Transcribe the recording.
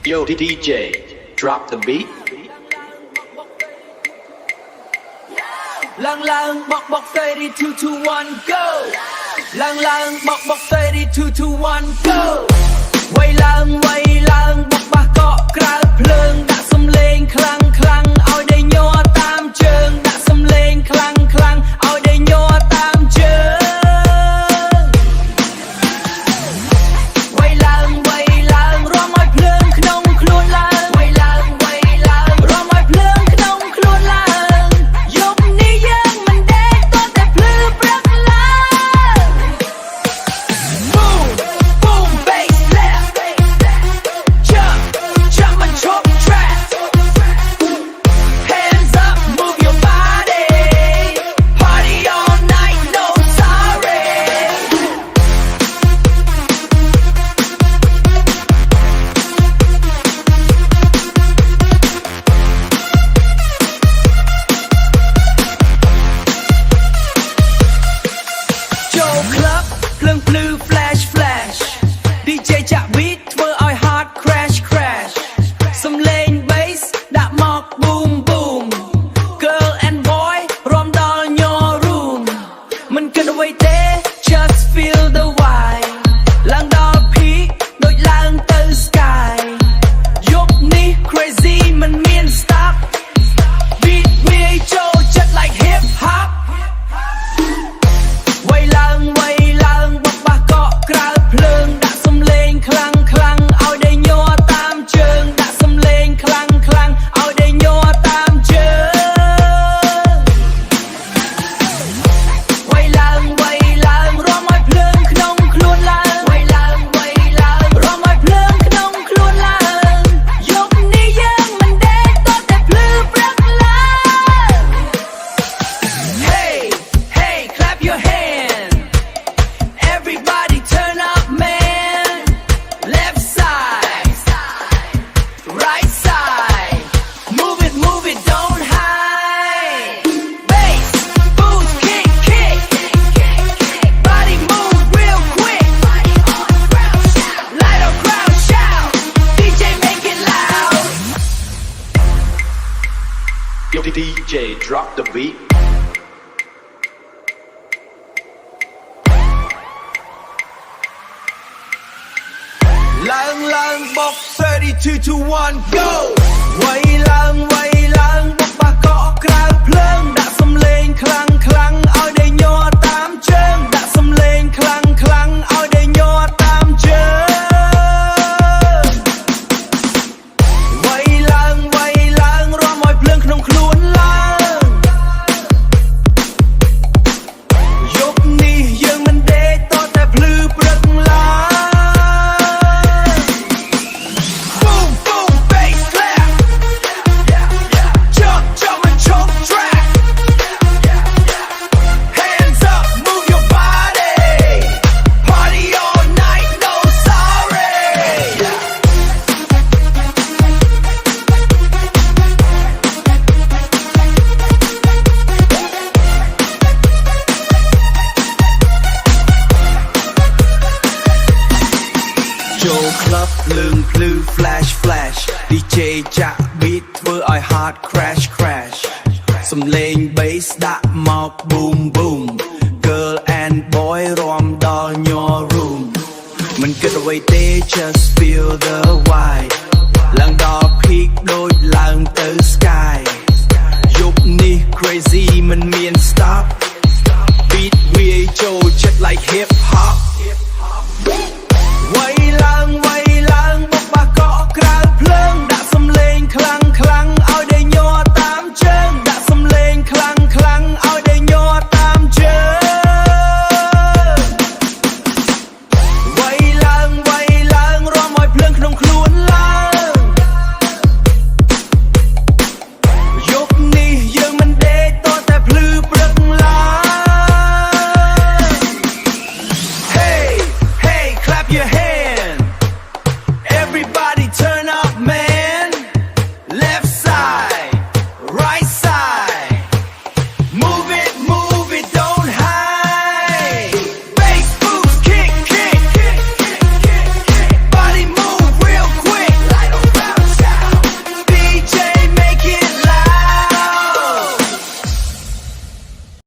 Yo DJ, drop the beat. Lang lang bok bok 30 2 2 1 go. Lang lang bok bok 30 2 2 1 go. វាយឡើងបោកបាសកក់ក្រៅភ្លើងដាក់សំឡេងខ្លាំងឲ្យដេញ័រតាមជើងដាក់សំឡេងខ្លាំងឲ្យដេញ័រតាមជើងវាយឡើងរាំឲ្យភ្លើងក្នុងខ្លួនឡើងវាយឡើងរាំឲ្យភ្លើងក្នុងខ្លួនឡើងយប់នេះយើងមិនដេកតតែភ្លឺព្រឹកឡើង Boom boom bass slap jump and chop track hands up move your body party all night no sorry ចូលក្លឹបភ្លើងភ្លឺ flash DJ ចាក់ beat ធ្វើឲ្យ heart crash សំឡេង bass ដាក់មក boom girl and boy រាំដល់ញ័រ room មិនគិតអ្វីទេ just feel the vibe ឡើងដល់ peak ដូចឡើងទៅ sky យប់នេះ crazy មិនមាន stop beat វាយចូលចិត្ត like hip hop វាយឡើងបោកបាសកក់ក្រៅភ្លើងដាក់សំឡេងខ្លាំងឲ្យដេញ័រតាមជើងដាក់សំឡេងខ្លាំងឲ្យដេញ័រតាមជើងវាយឡើងរាំឲ្យភ្លើងក្នុងខ្លួនឡើងវាយឡើងរាំឲ្យភ្លើងក្នុងខ្លួនឡើងយប់នេះយើងមិនដេកតតែភ្លឺព្រឹកឡើង Hey clap your hand everybody turn up man left side right side move it don't hide bass boost kick body move real quick light up crowd shout DJ make it loud Yo DJ, drop the beat. Lang bok 32 to 1 go វាយឡើងបោកបាសកក់ក្រៅភ្លើងដាក់សំឡេងខ្លាំងឲ្យដេញ័រតាមជើងដាក់សំឡេងខ្លាំងឲ្យដេញ័រតាមជើងវាយឡើងរាំឲ្យភ្លើងក្នុងខ្លួនឡើងយប់នេះយើងមិនដេកតតែភ្លឺព្រឹកឡើង Boom bass clap jump and choke track hands up move your body party all night no sorry ចូលក្លឹបភ្លើងភ្លឺ flash DJ ចាក់ beat ធ្វើឲ្យ heart crash សំឡេង bass ដាក់មក boom girl and boy រាំដល់ញ័រ room មិនគិតអ្វីទេ just feel the vibe ឡើងដល់ peak ដូចឡើងទៅ sky យប់នេះ crazy មិនមាន stop beat វាយចូលចិត្ត like hip